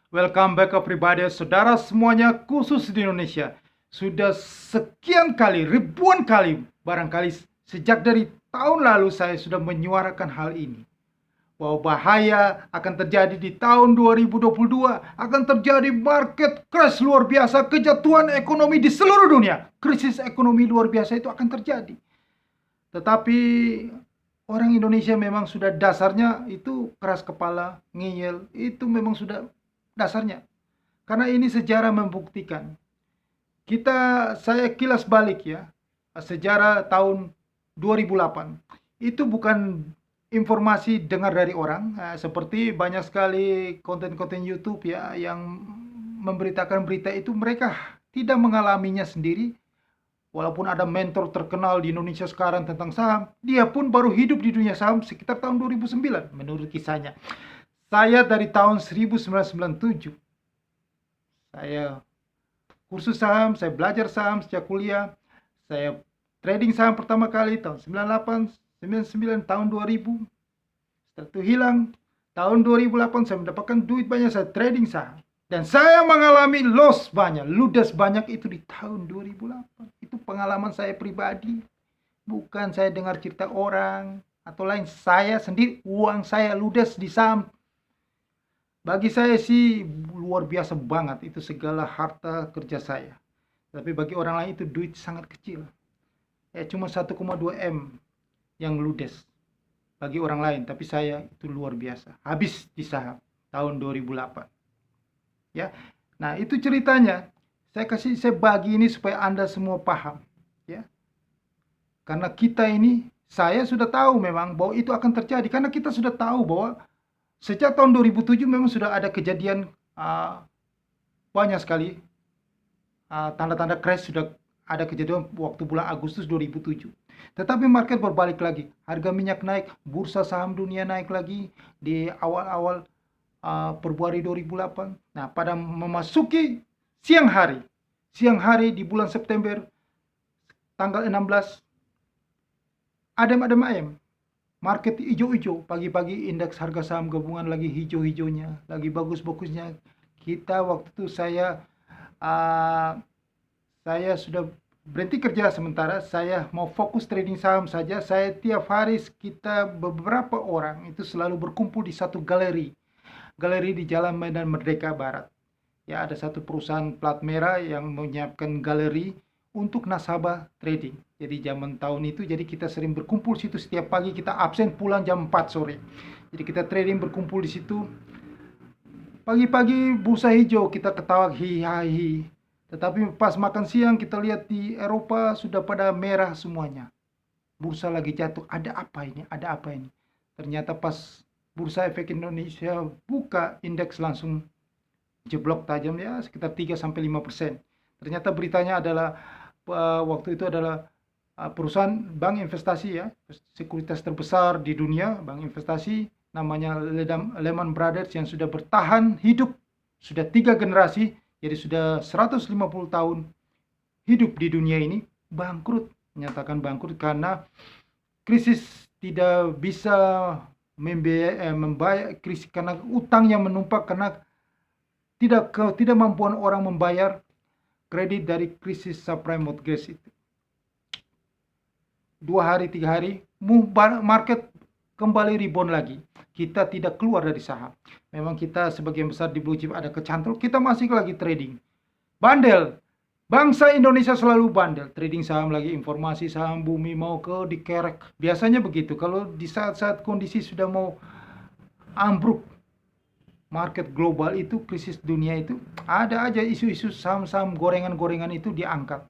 Welcome back everybody, saudara semuanya khusus di Indonesia. Sudah sekian kali, ribuan kali, barangkali sejak dari tahun lalu saya sudah menyuarakan hal ini. Bahwa bahaya akan terjadi di tahun 2022, akan terjadi market crash luar biasa, kejatuhan ekonomi di seluruh dunia. Krisis ekonomi luar biasa itu akan terjadi. Tetapi orang Indonesia memang sudah dasarnya itu keras kepala, ngeyel, itu memang sudah dasarnya. Karena ini sejarah membuktikan. Saya kilas balik ya, sejarah tahun 2008. Itu bukan informasi dengar dari orang, seperti banyak sekali konten-konten YouTube ya yang memberitakan berita itu mereka tidak mengalaminya sendiri. Walaupun ada mentor terkenal di Indonesia sekarang tentang saham, dia pun baru hidup di dunia saham sekitar tahun 2009 menurut kisahnya. Saya dari tahun 1997, saya kursus saham, saya belajar saham sejak kuliah, saya trading saham pertama kali tahun 98, 99, tahun 2000. Setelah itu hilang, tahun 2008 saya mendapatkan duit banyak, saya trading saham. Dan saya mengalami loss banyak, ludes banyak itu di tahun 2008. Itu pengalaman saya pribadi. Bukan saya dengar cerita orang atau lain. Saya sendiri, uang saya ludes di saham. Bagi saya sih luar biasa banget itu segala harta kerja saya. Tapi bagi orang lain itu duit sangat kecil. Ya cuma 1,2 M yang ludes bagi orang lain. Tapi saya itu luar biasa. Habis di saham tahun 2008. Ya, nah itu ceritanya. Saya bagi ini supaya Anda semua paham. Ya, karena kita ini, saya sudah tahu memang bahwa itu akan terjadi. Karena kita sudah tahu bahwa sejak tahun 2007 memang sudah ada kejadian banyak sekali tanda-tanda crash sudah ada kejadian waktu bulan Agustus 2007. Tetapi market berbalik lagi. Harga minyak naik, bursa saham dunia naik lagi di awal-awal Februari 2008. Nah, pada memasuki siang hari di bulan September tanggal 16, adem-adem ayem. Market hijau-hijau, pagi-pagi indeks harga saham gabungan lagi hijau-hijaunya, lagi bagus-bagusnya. Kita waktu itu saya sudah berhenti kerja sementara, saya mau fokus trading saham saja. Saya tiap hari kita beberapa orang itu selalu berkumpul di satu galeri di Jalan Medan Merdeka Barat. Ya, ada satu perusahaan plat merah yang menyiapkan galeri untuk nasabah trading. Jadi zaman tahun itu, jadi kita sering berkumpul situ setiap pagi, kita absen pulang jam 4 sore. Jadi kita trading berkumpul di situ. Pagi-pagi bursa hijau, kita ketawa hihahi. Tetapi pas makan siang kita lihat di Eropa sudah pada merah semuanya. Bursa lagi jatuh, ada apa ini? Ada apa ini? Ternyata pas Bursa Efek Indonesia buka, indeks langsung jeblok tajam ya sekitar 3-5%. Ternyata beritanya adalah waktu itu adalah perusahaan bank investasi ya, sekuritas terbesar di dunia, bank investasi namanya Lehman Brothers yang sudah bertahan hidup sudah 3 generasi, jadi sudah 150 tahun hidup di dunia ini, bangkrut, menyatakan bangkrut karena krisis tidak bisa membayar krisis karena utang yang menumpuk karena tidak mampuan orang membayar kredit dari krisis subprime mortgage itu. 2 hari 3 hari market kembali rebound lagi. Kita tidak keluar dari saham. Memang kita sebagian besar di blue chip ada kecantol, kita masih lagi trading. Bandel. Bangsa Indonesia selalu bandel, trading saham lagi, informasi saham bumi mau dikerek. Biasanya begitu, kalau di saat-saat kondisi sudah mau ambruk, market global itu, krisis dunia itu, ada aja isu-isu saham-saham gorengan-gorengan itu diangkat.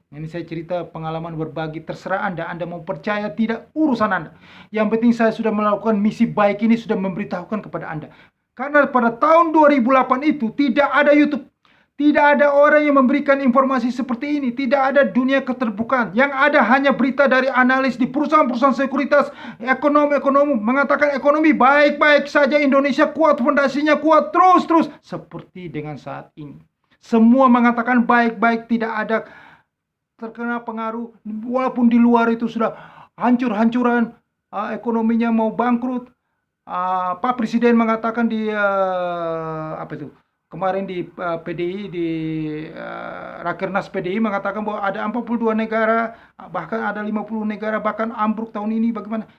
Ini saya cerita pengalaman berbagi, terserah Anda mau percaya tidak, urusan Anda. Yang penting saya sudah melakukan misi baik ini, sudah memberitahukan kepada Anda. Karena pada tahun 2008 itu tidak ada YouTube. Tidak ada orang yang memberikan informasi seperti ini. Tidak ada dunia keterbukaan. Yang ada hanya berita dari analis di perusahaan-perusahaan sekuritas. Ekonom-ekonom mengatakan ekonomi baik-baik saja. Indonesia kuat, fondasinya kuat. Terus. Seperti dengan saat ini. Semua mengatakan baik-baik. Tidak ada terkena pengaruh. Walaupun di luar itu sudah hancur-hancuran. Ekonominya mau bangkrut. Pak Presiden mengatakan di kemarin di PDI, di Rakernas PDI mengatakan bahwa ada 42 negara, bahkan ada 50 negara bahkan ambruk tahun ini. Bagaimana?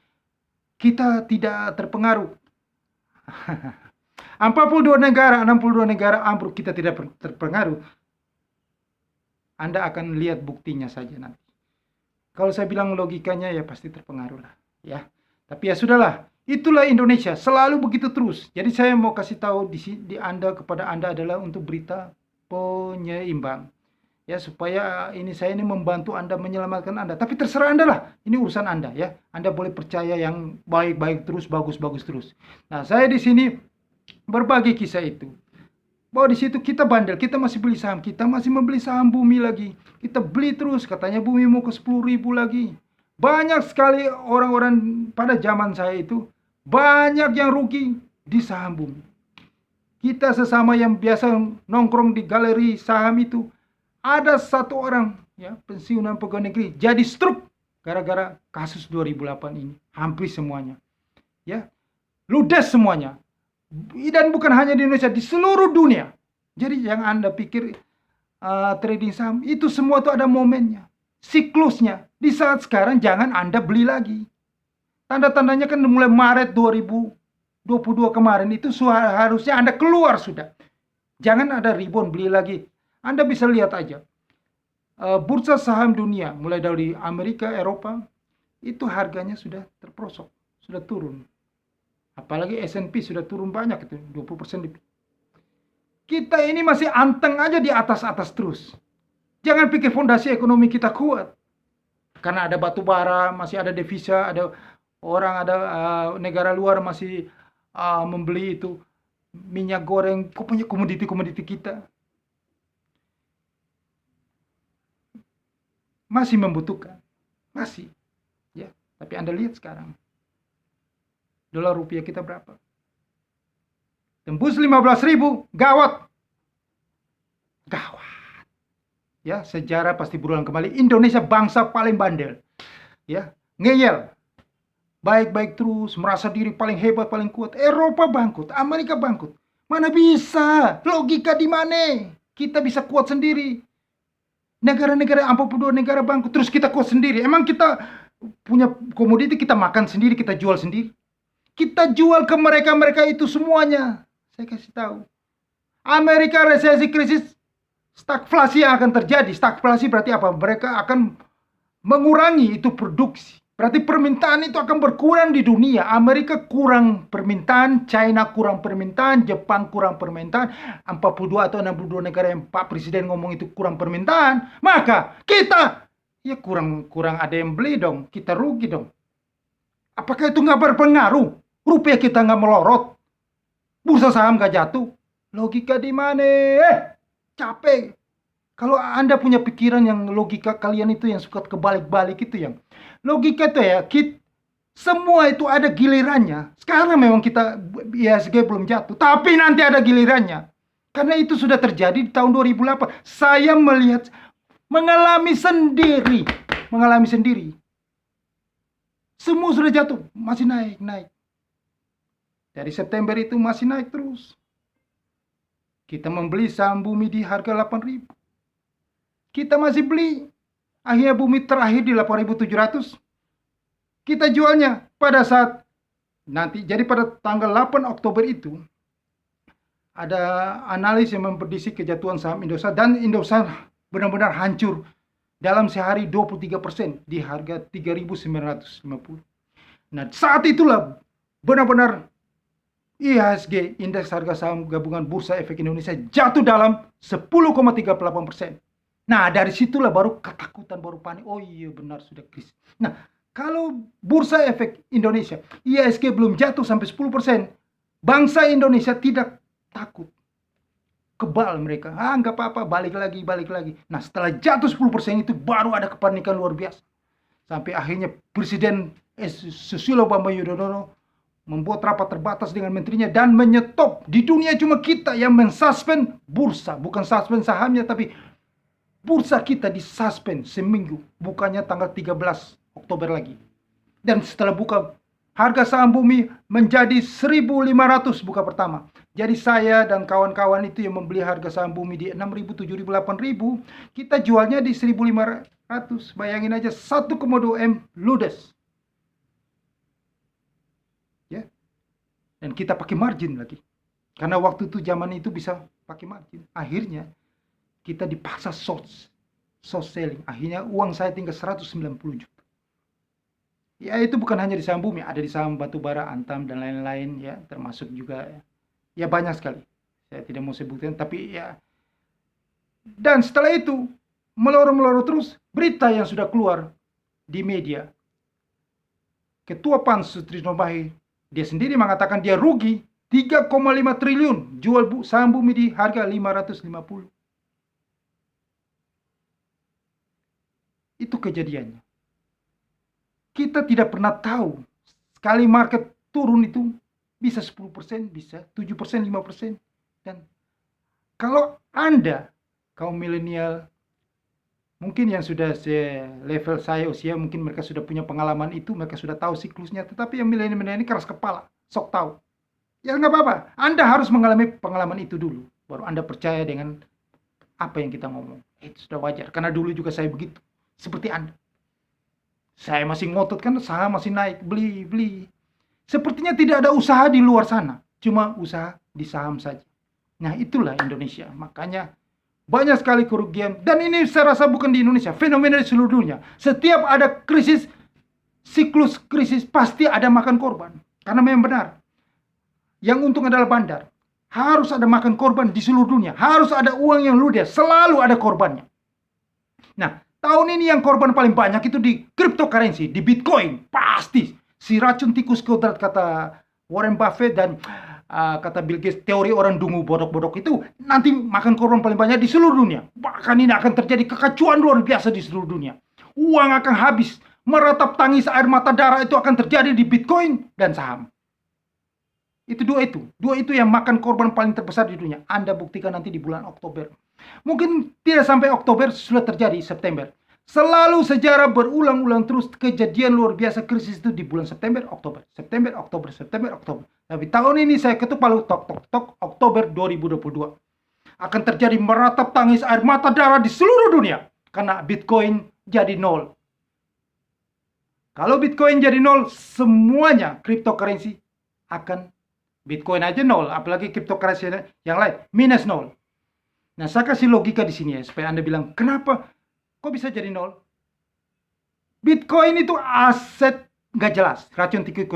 Kita tidak terpengaruh. 42 negara, 62 negara ambruk, kita tidak terpengaruh. Anda akan lihat buktinya saja nanti. Kalau saya bilang logikanya ya pasti terpengaruh lah, ya. Tapi ya sudahlah, itulah Indonesia, selalu begitu terus. Jadi saya mau kasih tahu di Anda, kepada Anda adalah untuk berita penyeimbang. Ya, supaya saya ini membantu Anda, menyelamatkan Anda. Tapi terserah Anda lah, ini urusan Anda ya. Anda boleh percaya yang baik-baik terus, bagus-bagus terus. Nah, saya di sini berbagi kisah itu. Bahwa di situ kita bandel, kita masih beli saham, kita masih membeli saham Bumi lagi. Kita beli terus, katanya Bumi mau ke 10.000 lagi. Banyak sekali orang-orang pada zaman saya itu, banyak yang rugi di saham Bumi. Kita sesama yang biasa nongkrong di galeri saham itu, ada satu orang ya, pensiunan pegawai negeri jadi stroke gara-gara kasus 2008 ini. Hampir semuanya. Ya. Ludes semuanya. Dan bukan hanya di Indonesia, di seluruh dunia. Jadi yang Anda pikir trading saham itu semua itu ada momennya, siklusnya. Di saat sekarang jangan Anda beli lagi. Tanda-tandanya kan mulai Maret 2022 kemarin itu harusnya Anda keluar sudah. Jangan ada rebound beli lagi. Anda bisa lihat aja. Bursa saham dunia mulai dari Amerika, Eropa itu harganya sudah terprosok, sudah turun. Apalagi S&P sudah turun banyak itu, 20% lebih. Kita ini masih anteng aja di atas-atas terus. Jangan pikir fondasi ekonomi kita kuat. Karena ada batu bara, masih ada devisa, ada orang, ada negara luar masih membeli itu minyak goreng, punya komoditi-komoditi kita. Masih membutuhkan. Masih. Ya, tapi Anda lihat sekarang. Dolar rupiah kita berapa? Tembus 15.000, gawat. Gawat. Ya, sejarah pasti berulang kembali. Indonesia bangsa paling bandel. Ya, ngeyel. Baik-baik terus, merasa diri paling hebat, paling kuat. Eropa bangkrut, Amerika bangkrut. Mana bisa? Logika di mana? Kita bisa kuat sendiri. Negara-negara 42 negara bangkrut, terus kita kuat sendiri. Emang kita punya komoditi, kita makan sendiri, kita jual sendiri. Kita jual ke mereka-mereka itu semuanya. Saya kasih tahu. Amerika resesi, krisis, stagflasi yang akan terjadi. Stagflasi berarti apa? Mereka akan mengurangi itu produksi. Berarti permintaan itu akan berkurang di dunia. Amerika kurang permintaan, China kurang permintaan, Jepang kurang permintaan, 42 atau 62 negara yang Pak Presiden ngomong itu kurang permintaan. Maka kita ya kurang ada yang beli dong. Kita rugi dong. Apakah itu nggak berpengaruh? Rupiah kita nggak melorot, bursa saham nggak jatuh. Logika di mana? Capek. Kalau Anda punya pikiran yang logika kalian itu yang suka kebalik-balik itu yang logika itu ya, semua itu ada gilirannya. Sekarang memang kita IHSG belum jatuh, tapi nanti ada gilirannya. Karena itu sudah terjadi di tahun 2008. Saya melihat, mengalami sendiri. Semua sudah jatuh, masih naik. Dari September itu masih naik terus. Kita membeli saham Bumi di harga 8.000. Kita masih beli. Akhirnya Bumi terakhir di 8.700. Kita jualnya pada saat nanti. Jadi pada tanggal 8 Oktober itu ada analis yang memprediksi kejatuhan saham Indosat, dan Indosat benar-benar hancur dalam sehari 23% di harga 3.950. Nah, saat itulah benar-benar IHSG, Indeks Harga Saham Gabungan Bursa Efek Indonesia, jatuh dalam 10,38%. Nah, dari situlah baru ketakutan, baru panik. Oh iya, benar sudah krisis. Nah, kalau Bursa Efek Indonesia, IHSG belum jatuh sampai 10%, bangsa Indonesia tidak takut. Kebal mereka. Nggak apa-apa, balik lagi. Nah, setelah jatuh 10% itu baru ada kepanikan luar biasa. Sampai akhirnya Presiden Susilo Bambang Yudhoyono membuat rapat terbatas dengan menterinya dan menyetop. Di dunia cuma kita yang mensuspend bursa. Bukan suspend sahamnya, tapi bursa kita disuspend seminggu. Bukannya tanggal 13 Oktober lagi. Dan setelah buka, harga saham Bumi menjadi 1.500 buka pertama. Jadi saya dan kawan-kawan itu yang membeli harga saham Bumi di 6.000, 7.000, 8.000, kita jualnya di 1.500. Bayangin aja 1,2 M ludes. Ya. Dan kita pakai margin lagi. Karena waktu itu zaman itu bisa pakai margin. Akhirnya kita dipaksa short selling. Akhirnya uang saya tinggal 190 juta. Ya itu bukan hanya di saham Bumi, ada di saham batubara, Antam dan lain-lain ya, termasuk juga ya banyak sekali. Saya tidak mau sebutkan, tapi ya. Dan setelah itu melorot terus berita yang sudah keluar di media. Ketua Pansus Trisno Mahir, dia sendiri mengatakan dia rugi 3,5 triliun jual saham Bumi di harga 550. Itu kejadiannya. Kita tidak pernah tahu. Sekali market turun itu bisa 10%, bisa 7%, 5%. Dan kalau Anda, kaum milenial, mungkin yang sudah level saya usia, mungkin mereka sudah punya pengalaman itu, mereka sudah tahu siklusnya. Tetapi yang milenial ini keras kepala, sok tahu. Ya nggak apa-apa, Anda harus mengalami pengalaman itu dulu. Baru Anda percaya dengan apa yang kita ngomong. Itu sudah wajar, karena dulu juga saya begitu. Seperti Anda. Saya masih ngotot kan, saham masih naik, beli. Sepertinya tidak ada usaha di luar sana, cuma usaha di saham saja. Nah itulah Indonesia, makanya banyak sekali kerugian. Dan ini saya rasa bukan di Indonesia, fenomena di seluruh dunia. Setiap ada krisis, siklus krisis, pasti ada makan korban. Karena memang benar, yang untung adalah bandar. Harus ada makan korban di seluruh dunia, harus ada uang yang ludes, selalu ada korbannya. Nah, tahun ini yang korban paling banyak itu di cryptocurrency, di Bitcoin. Pasti. Si racun tikus kodrat kata Warren Buffett dan kata Bill Gates, teori orang dungu bodok-bodok itu nanti makan korban paling banyak di seluruh dunia. Bahkan ini akan terjadi kekacauan luar biasa di seluruh dunia. Uang akan habis. Meratap tangis air mata darah itu akan terjadi di Bitcoin dan saham. Itu dua itu yang makan korban paling terbesar di dunia. Anda buktikan nanti di bulan Oktober. Mungkin tidak sampai Oktober, sudah terjadi September. Selalu sejarah berulang-ulang terus kejadian luar biasa krisis itu di bulan September, Oktober. September, Oktober, September, Oktober. Tapi tahun ini saya ketuk palu tok Oktober 2022. Akan terjadi meratap tangis air mata darah di seluruh dunia. Karena Bitcoin jadi nol. Kalau Bitcoin jadi nol, semuanya cryptocurrency akan Bitcoin aja nol, apalagi cryptocurrency yang lain minus nol. Nah, saya kasih logika di sini ya, supaya Anda bilang, kenapa kok bisa jadi nol? Bitcoin itu aset nggak jelas, racun tikus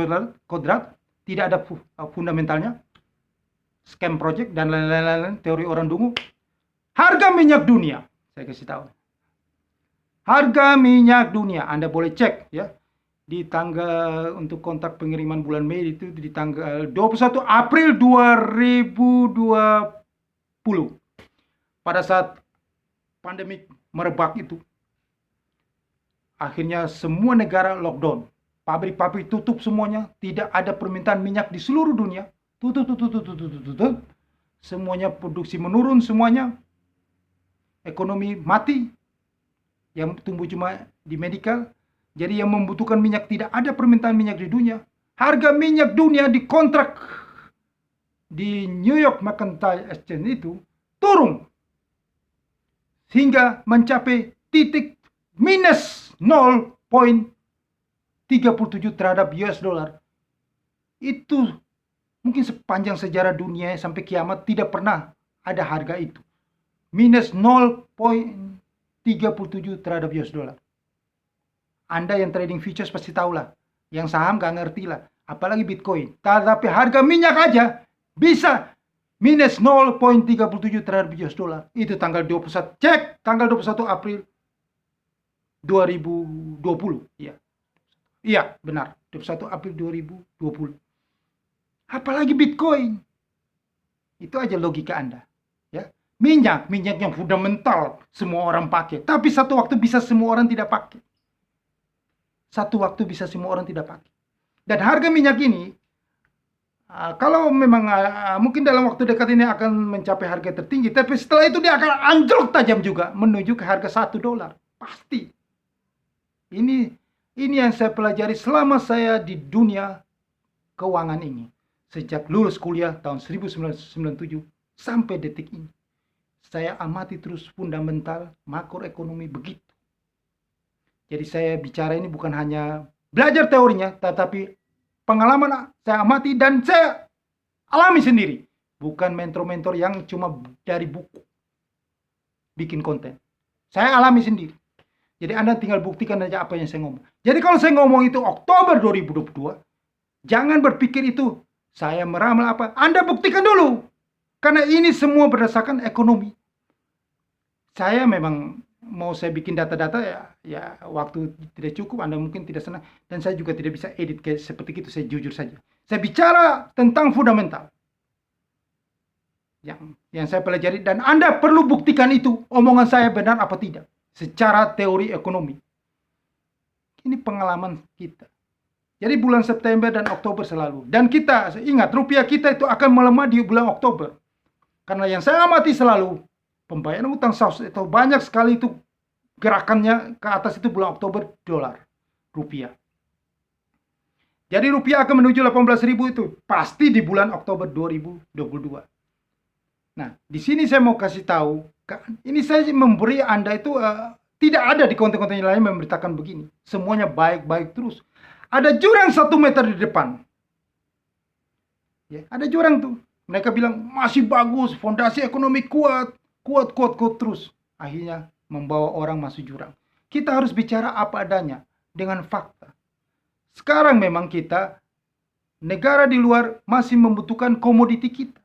kodrat, tidak ada fundamentalnya, scam project dan lain-lain, teori orang dungu. Harga minyak dunia, saya kasih tahu. Harga minyak dunia, Anda boleh cek ya. Di tanggal untuk kontak pengiriman bulan Mei itu di tanggal 21 April 2020. Pada saat pandemik merebak itu, akhirnya semua negara lockdown. Pabrik-pabrik tutup semuanya, tidak ada permintaan minyak di seluruh dunia. Tutup. Semuanya produksi menurun semuanya. Ekonomi mati. Yang tumbuh cuma di medical. Jadi yang membutuhkan minyak, tidak ada permintaan minyak di dunia. Harga minyak dunia di kontrak di New York Mercantile Exchange itu turun. Hingga mencapai titik minus 0,37 terhadap US dollar. Itu mungkin sepanjang sejarah dunia sampai kiamat tidak pernah ada harga itu. Minus 0,37 terhadap US dollar. Anda yang trading futures pasti tahulah. Yang saham gak ngerti lah. Apalagi Bitcoin. Tapi harga minyak aja bisa minus 0,37 terhadap US dollar. Itu tanggal 21. Cek tanggal 21 April 2020. Iya, benar. 21 April 2020. Apalagi Bitcoin. Itu aja logika Anda. Ya. Minyak yang fundamental semua orang pakai. Tapi satu waktu bisa semua orang tidak pakai. Dan harga minyak ini, kalau memang mungkin dalam waktu dekat ini akan mencapai harga tertinggi, tapi setelah itu dia akan anjlok tajam juga menuju ke harga $1. Pasti. Ini yang saya pelajari selama saya di dunia keuangan ini. Sejak lulus kuliah tahun 1997 sampai detik ini, saya amati terus fundamental makroekonomi begitu. Jadi saya bicara ini bukan hanya belajar teorinya, tetapi pengalaman saya amati dan saya alami sendiri. Bukan mentor-mentor yang cuma dari buku bikin konten. Saya alami sendiri. Jadi Anda tinggal buktikan aja apa yang saya ngomong. Jadi kalau saya ngomong itu Oktober 2022, jangan berpikir itu saya meramal apa. Anda buktikan dulu. Karena ini semua berdasarkan ekonomi. Saya memang mau saya bikin data-data ya waktu tidak cukup, Anda mungkin tidak senang, dan saya juga tidak bisa edit kayak seperti itu, saya jujur saja. Saya bicara tentang fundamental yang saya pelajari, dan Anda perlu buktikan itu omongan saya benar apa tidak secara teori ekonomi. Ini pengalaman kita. Jadi bulan September dan Oktober selalu, dan kita ingat rupiah kita itu akan melemah di bulan Oktober, karena yang saya amati selalu pembayaran utang saus itu banyak sekali itu gerakannya ke atas itu bulan Oktober dolar rupiah. Jadi rupiah akan menuju 18.000 itu pasti di bulan Oktober 2022. Nah, di sini saya mau kasih tahu, ini saya memberi Anda itu tidak ada di konten-konten lain memberitakan begini. Semuanya baik-baik terus. Ada jurang 1 meter di depan. Ya, ada jurang tuh. Mereka bilang masih bagus, fondasi ekonomi kuat terus. Akhirnya membawa orang masuk jurang. Kita harus bicara apa adanya dengan fakta. Sekarang memang negara di luar masih membutuhkan komoditi kita.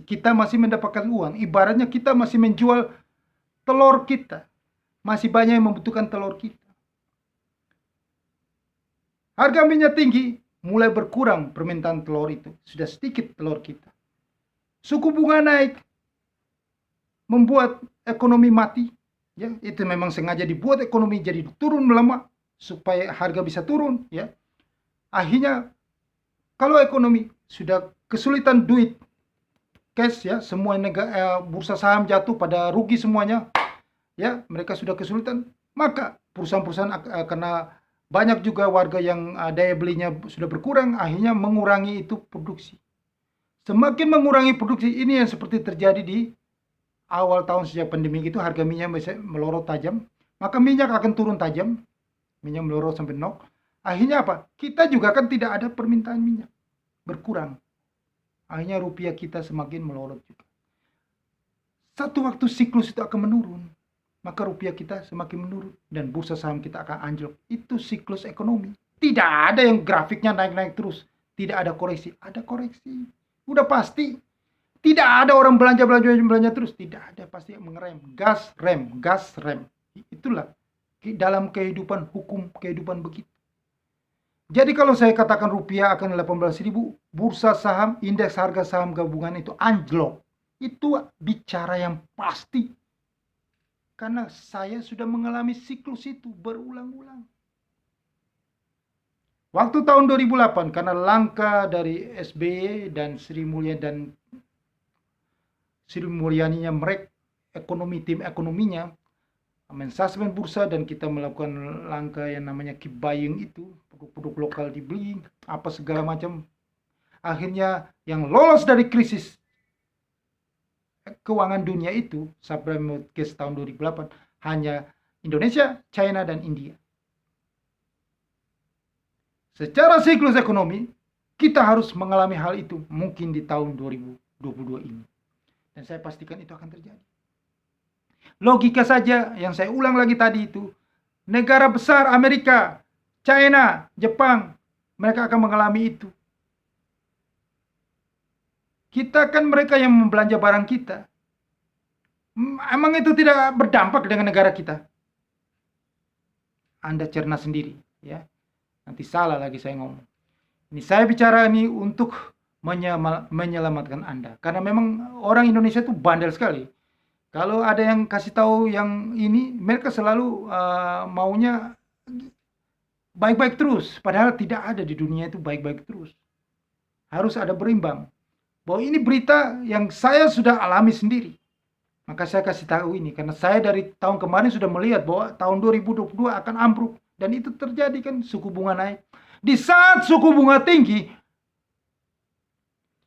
Kita masih mendapatkan uang. Ibaratnya kita masih menjual telur kita. Masih banyak yang membutuhkan telur kita. Harga minyak tinggi, mulai berkurang permintaan telur itu. Sudah sedikit telur kita. Suku bunga naik, membuat ekonomi mati. Ya, itu memang sengaja dibuat ekonomi jadi turun melemah supaya harga bisa turun. Ya, akhirnya kalau ekonomi sudah kesulitan duit, cash ya, semua bursa saham jatuh pada rugi semuanya, ya mereka sudah kesulitan, maka perusahaan-perusahaan karena banyak juga warga yang daya belinya sudah berkurang, akhirnya mengurangi itu produksi. Semakin mengurangi produksi, ini yang seperti terjadi di awal tahun sejak pandemi itu, harga minyak bisa melorot tajam, maka minyak akan turun tajam, minyak melorot sampai nol. Akhirnya apa? Kita juga kan tidak ada permintaan minyak, berkurang. Akhirnya rupiah kita semakin melorot juga. Satu waktu siklus itu akan menurun, maka rupiah kita semakin menurun dan bursa saham kita akan anjlok. Itu siklus ekonomi. Tidak ada yang grafiknya naik-naik terus. Tidak ada koreksi. Ada koreksi. Udah pasti. Tidak ada orang belanja terus. Tidak ada, pasti mengerem. Gas, rem. Itulah dalam kehidupan, hukum kehidupan begitu. Jadi kalau saya katakan rupiah akan 18.000, bursa saham, indeks harga saham gabungan itu anjlok. Itu bicara yang pasti. Karena saya sudah mengalami siklus itu berulang-ulang. Waktu tahun 2008, karena langkah dari SBY dan Sri Mulyaninya mereka tim ekonominya mensasmen bursa, dan kita melakukan langkah yang namanya keep buying itu, produk-produk lokal dibeli, apa segala macam. Akhirnya yang lolos dari krisis keuangan dunia itu subprime mortgage tahun 2008 hanya Indonesia, China, dan India. Secara siklus ekonomi, kita harus mengalami hal itu mungkin di tahun 2022 ini. Dan saya pastikan itu akan terjadi. Logika saja yang saya ulang lagi tadi itu, negara besar Amerika, China, Jepang, mereka akan mengalami itu. Kita kan mereka yang membelanja barang kita. Emang itu tidak berdampak dengan negara kita? Anda cerna sendiri, ya. Nanti salah lagi saya ngomong. Ini saya bicara ini untuk menyelamatkan Anda, karena memang orang Indonesia itu bandel sekali. Kalau ada yang kasih tahu yang ini, mereka selalu maunya baik-baik terus. Padahal tidak ada di dunia itu baik-baik terus. Harus ada berimbang. Bahwa ini berita yang saya sudah alami sendiri. Maka saya kasih tahu ini. Karena saya dari tahun kemarin sudah melihat bahwa tahun 2022 akan ambruk. Dan itu terjadi kan, suku bunga naik. Di saat suku bunga tinggi,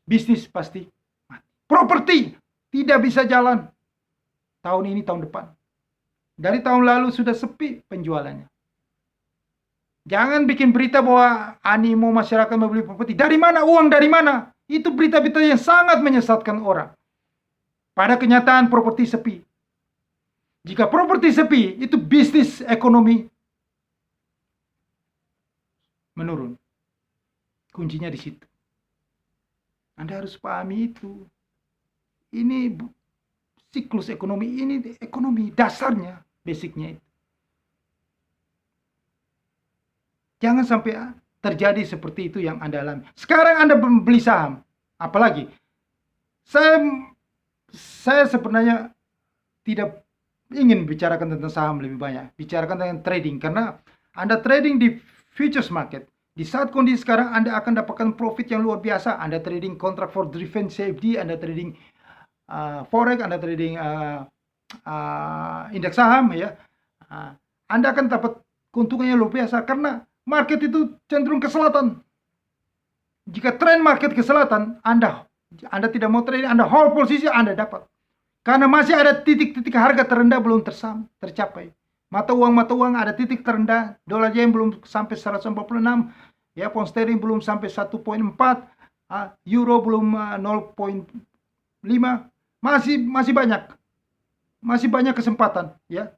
bisnis pasti mati. Properti tidak bisa jalan tahun ini, tahun depan. Dari tahun lalu sudah sepi penjualannya. Jangan bikin berita bahwa animo masyarakat membeli properti. Dari mana? Uang dari mana? Itu berita-berita yang sangat menyesatkan orang. Pada kenyataan properti sepi. Jika properti sepi, itu bisnis ekonomi menurun. Kuncinya di situ. Anda harus pahami itu. Ini siklus ekonomi, ini ekonomi dasarnya, basicnya itu. Jangan sampai terjadi seperti itu yang Anda alami. Sekarang Anda beli saham, apalagi saya sebenarnya tidak ingin bicarakan tentang saham lebih banyak, bicarakan tentang trading, karena Anda trading di futures market. Di saat kondisi sekarang Anda akan dapatkan profit yang luar biasa. Anda trading contract for driven CFD, Anda trading forex, Anda trading indeks saham, ya. Anda akan dapat keuntungannya luar biasa karena market itu cenderung ke selatan. Jika tren market ke selatan, Anda tidak mau trading, Anda hold posisi, Anda dapat. Karena masih ada titik-titik harga terendah belum tercapai. Mata uang ada titik terendah, dolar yen belum sampai 146, ya, pound sterling belum sampai 1,4, euro belum 0,5. Masih banyak kesempatan, ya.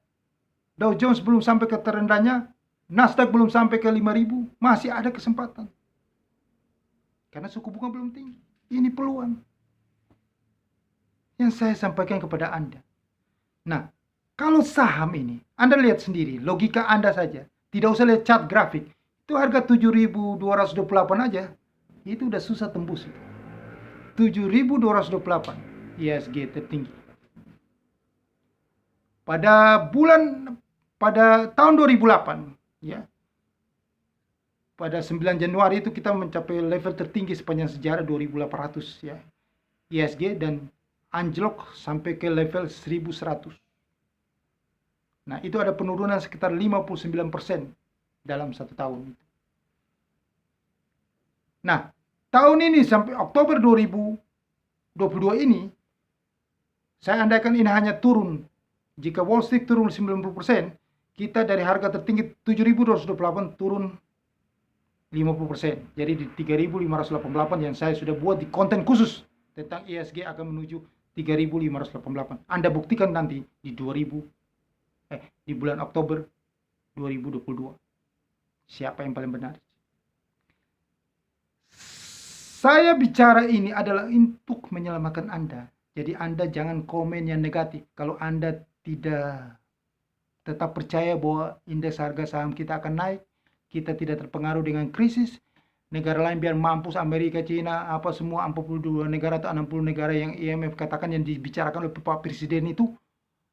Dow Jones belum sampai ke terendahnya, Nasdaq belum sampai ke 5.000, masih ada kesempatan. Karena suku bunga belum tinggi. Ini peluang yang saya sampaikan kepada Anda. Nah, kalau saham ini, Anda lihat sendiri, logika Anda saja. Tidak usah lihat chart grafik. Itu harga 7.228 aja, itu udah susah tembus. 7.228 ISG tertinggi. Pada tahun 2008, ya. Pada 9 Januari itu kita mencapai level tertinggi sepanjang sejarah 2.800, ya. ISG, dan anjlok sampai ke level 1.100. Nah, itu ada penurunan sekitar 59% dalam 1 tahun. Nah, tahun ini sampai Oktober 2022 ini, saya andaikan ini hanya turun. Jika Wall Street turun 90%, kita dari harga tertinggi 7.228 turun 50%. Jadi di 3.588 yang saya sudah buat di konten khusus tentang ISG akan menuju 3.588. Anda buktikan nanti di bulan Oktober 2022. Siapa yang paling benar? Saya bicara ini adalah untuk menyelamatkan Anda. Jadi Anda jangan komen yang negatif. Kalau Anda tidak tetap percaya bahwa indeks harga saham kita akan naik, kita tidak terpengaruh dengan krisis, negara lain biar mampus, Amerika, Cina, apa semua 42 negara atau 60 negara yang IMF katakan, yang dibicarakan oleh Pak Presiden itu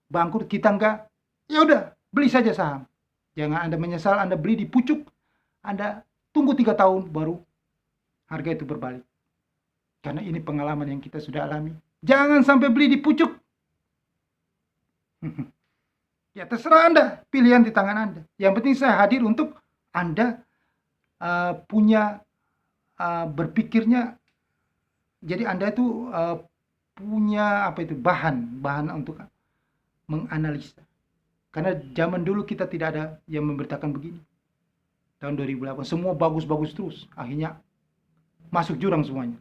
bangkrut, kita enggak. Ya udah, beli saja saham. Jangan Anda menyesal Anda beli di pucuk. Anda tunggu 3 tahun baru harga itu berbalik. Karena ini pengalaman yang kita sudah alami. Jangan sampai beli di pucuk. Ya terserah Anda, pilihan di tangan Anda. Yang penting saya hadir untuk Anda punya berpikirnya. Jadi Anda itu punya bahan untuk menganalisa. Karena zaman dulu kita tidak ada yang memberitakan begini. Tahun 2008 semua bagus-bagus terus, akhirnya masuk jurang semuanya.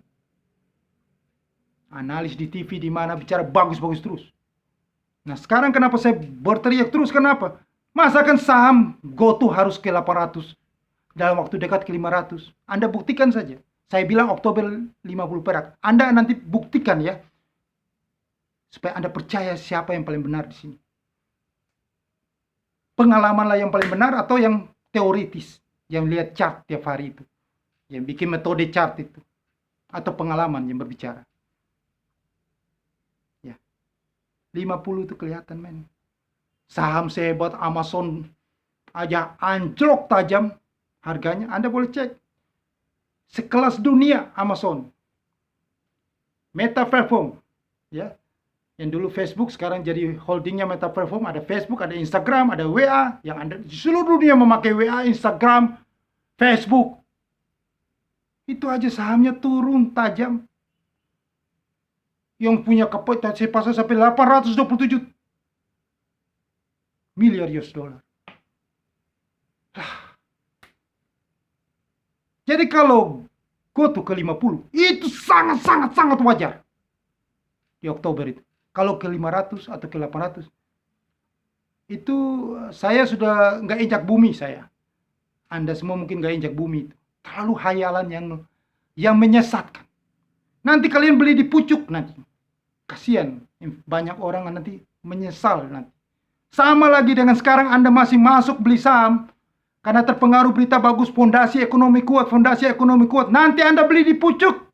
Analis di TV di mana bicara bagus-bagus terus. Nah, sekarang kenapa saya berteriak terus? Kenapa? Masakan saham GoTo harus ke 800 dalam waktu dekat ke 500. Anda buktikan saja. Saya bilang Oktober 50 perak. Anda nanti buktikan ya. Supaya Anda percaya siapa yang paling benar di sini. Pengalamanlah yang paling benar atau yang teoritis, yang lihat chart tiap hari itu, yang bikin metode chart itu, atau pengalaman yang berbicara. Ya, 50 itu kelihatan, men. Saham sehebat Amazon aja anjlok tajam harganya. Anda boleh cek. Sekelas dunia Amazon. Meta Platform, ya. Yang dulu Facebook sekarang jadi holdingnya Meta Platform. Ada Facebook, ada Instagram, ada WA. Yang Anda di seluruh dunia memakai WA, Instagram, Facebook. Itu aja sahamnya turun tajam. yang punya kapasitas pasar sampai 827 miliar US dollar. Jadi kalau goto ke 50, itu sangat wajar di Oktober itu. Kalau ke 500 atau ke 800, itu saya sudah nggak injak bumi saya. Anda semua mungkin nggak injak bumi itu. Terlalu hayalan yang menyesatkan. Nanti kalian beli di pucuk nanti. Kasihan, banyak orang nanti menyesal nanti. Sama lagi dengan sekarang Anda masih masuk beli saham karena terpengaruh berita bagus, fondasi ekonomi kuat. Nanti Anda beli di pucuk.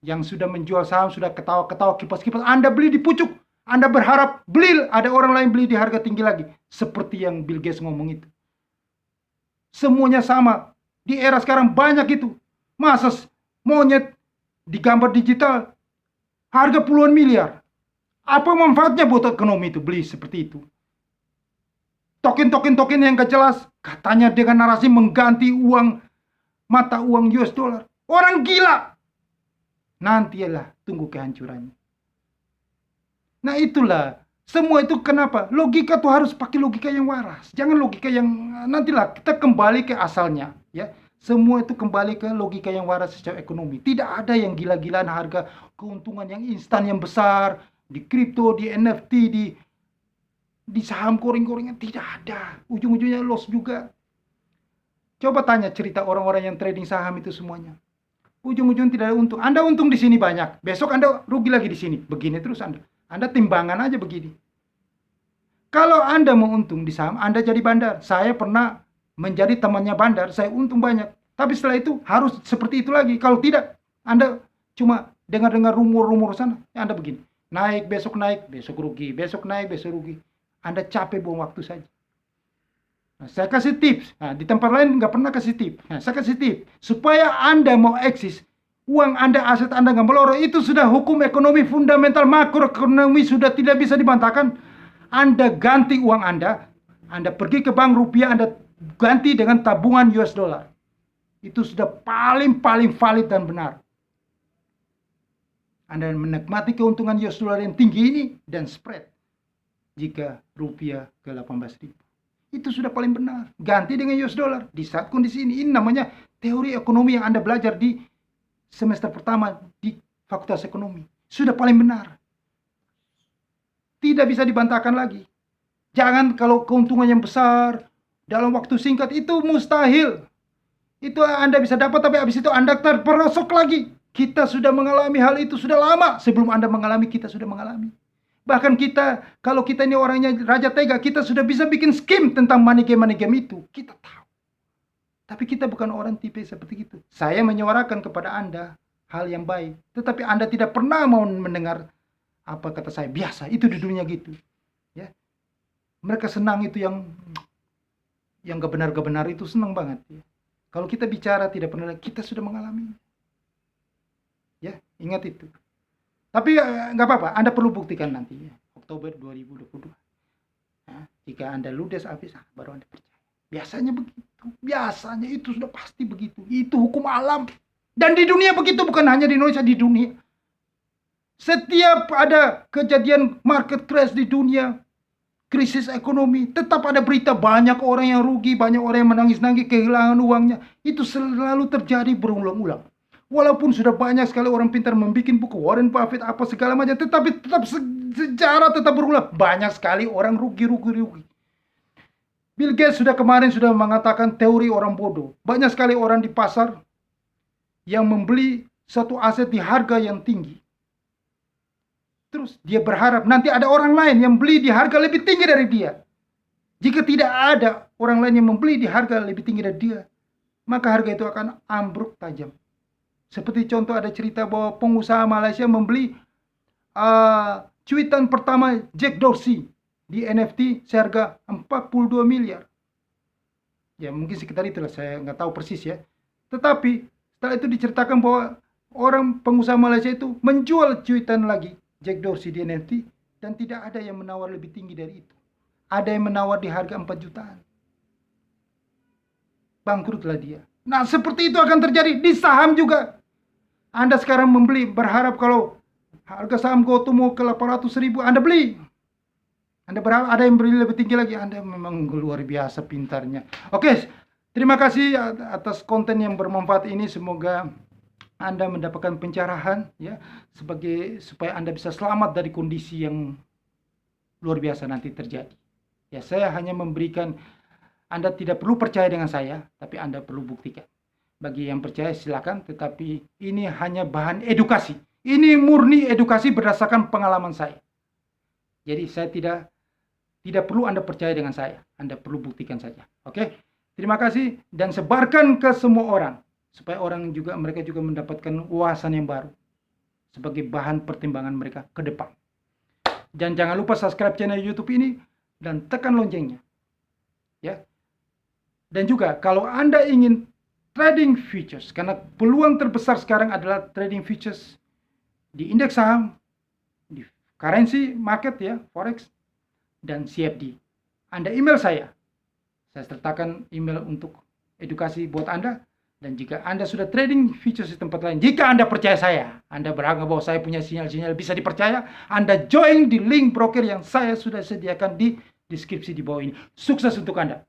Yang sudah menjual saham sudah ketawa-ketawa, kipas-kipas. Anda beli di pucuk. Anda berharap beli, ada orang lain beli di harga tinggi lagi. Seperti yang Bill Gates ngomong itu. Semuanya sama. Di era sekarang banyak itu. Masa monyet digambar digital harga puluhan miliar. Apa manfaatnya buat ekonomi itu beli seperti itu? Token yang gak jelas. Katanya dengan narasi mengganti mata uang US dollar. Orang gila. Nantilah tunggu kehancurannya. Nah itulah. Semua itu kenapa? Logika tuh harus pakai logika yang waras. Jangan logika yang nantilah kita kembali ke asalnya. Ya, semua itu kembali ke logika yang waras secara ekonomi. Tidak ada yang gila-gilaan harga keuntungan yang instan yang besar di kripto, di NFT, di saham koring-koringan. Tidak ada. Ujung-ujungnya loss juga. Coba tanya cerita orang-orang yang trading saham itu semuanya. Ujung-ujung tidak ada untung. Anda untung di sini banyak. Besok Anda rugi lagi di sini. Begini terus Anda. Anda timbangan aja begini. Kalau Anda mau untung di saham, Anda jadi bandar. Saya pernah menjadi temannya bandar. Saya untung banyak. Tapi setelah itu harus seperti itu lagi. Kalau tidak, Anda cuma dengar-dengar rumor-rumor sana. Ya Anda begini. Naik, besok rugi. Besok naik, besok rugi. Anda capek buang waktu saja. Nah, saya kasih tips. Nah, di tempat lain nggak pernah kasih tips. Nah, saya kasih tips. Supaya Anda mau eksis, uang Anda, aset Anda nggak melorot, itu sudah hukum ekonomi fundamental makroekonomi sudah tidak bisa dibantahkan. Anda ganti uang Anda pergi ke bank rupiah, Anda ganti dengan tabungan US dollar. Itu sudah paling valid dan benar. Anda menikmati keuntungan US dollar yang tinggi ini dan spread jika rupiah ke 18.000. Itu sudah paling benar. Ganti dengan US dollar di saat kondisi ini. Ini namanya teori ekonomi yang Anda belajar di semester pertama di Fakultas Ekonomi. Sudah paling benar. Tidak bisa dibantahkan lagi. Jangan kalau keuntungan yang besar dalam waktu singkat itu mustahil. Itu Anda bisa dapat tapi habis itu Anda terperosok lagi. Kita sudah mengalami hal itu sudah lama. Sebelum Anda mengalami, kita sudah mengalami. Bahkan kita, kalau kita ini orangnya raja tega, kita sudah bisa bikin skim tentang money game itu. Kita tahu. Tapi kita bukan orang tipe seperti itu. Saya menyuarakan kepada Anda hal yang baik. Tetapi Anda tidak pernah mau mendengar apa kata saya. Biasa, itu di dunia gitu. Ya. Mereka senang itu yang gak benar itu senang banget. Ya. Kalau kita bicara tidak pernah, kita sudah mengalami. Ya, ingat itu. Tapi nggak apa-apa, Anda perlu buktikan nanti ya, Oktober 2022. Nah, jika Anda ludes habis, baru Anda percaya. Biasanya begitu. Biasanya itu sudah pasti begitu. Itu hukum alam. Dan di dunia begitu, bukan hanya di Indonesia, di dunia. Setiap ada kejadian market crash di dunia, krisis ekonomi, tetap ada berita banyak orang yang rugi, banyak orang yang menangis-nangis kehilangan uangnya. Itu selalu terjadi berulang-ulang. Walaupun sudah banyak sekali orang pintar membuat buku, Warren Buffett, apa segala macam, tetapi tetap sejarah tetap berulang. Banyak sekali orang rugi. Bill Gates kemarin sudah mengatakan teori orang bodoh. Banyak sekali orang di pasar yang membeli satu aset di harga yang tinggi. Terus dia berharap nanti ada orang lain yang beli di harga lebih tinggi dari dia. Jika tidak ada orang lain yang membeli di harga lebih tinggi dari dia, maka harga itu akan ambruk tajam. Seperti contoh ada cerita bahwa pengusaha Malaysia membeli cuitan pertama Jack Dorsey di NFT seharga 42 miliar. Ya mungkin sekitar itulah, saya nggak tahu persis ya. Tetapi setelah itu diceritakan bahwa orang pengusaha Malaysia itu menjual cuitan lagi Jack Dorsey di NFT dan tidak ada yang menawar lebih tinggi dari itu. Ada yang menawar di harga 4 jutaan. Bangkrutlah dia. Nah seperti itu akan terjadi di saham juga. Anda sekarang membeli berharap kalau Harga saham GoTo mau ke 800.000, Anda beli. Anda berapa? Ada yang beli lebih tinggi lagi. Anda memang luar biasa pintarnya. Oke, terima kasih atas konten yang bermanfaat ini. Semoga Anda mendapatkan pencerahan ya, supaya Anda bisa selamat dari kondisi yang luar biasa nanti terjadi. Ya, saya hanya memberikan, Anda tidak perlu percaya dengan saya, tapi Anda perlu buktikan. Bagi yang percaya silakan, tetapi ini hanya bahan edukasi. Ini murni edukasi berdasarkan pengalaman saya. Jadi saya tidak perlu Anda percaya dengan saya. Anda perlu buktikan saja. Oke? Terima kasih dan sebarkan ke semua orang supaya mereka juga mendapatkan wawasan yang baru sebagai bahan pertimbangan mereka ke depan. Dan jangan lupa subscribe channel YouTube ini dan tekan loncengnya. Ya. Dan juga kalau Anda ingin trading futures, karena peluang terbesar sekarang adalah trading futures di indeks saham, di currency market ya, forex, dan CFD. Anda email saya sertakan email untuk edukasi buat Anda. Dan jika Anda sudah trading futures di tempat lain, jika Anda percaya saya, Anda beranggapan bahwa saya punya sinyal-sinyal bisa dipercaya, Anda join di link broker yang saya sudah sediakan di deskripsi di bawah ini. Sukses untuk Anda.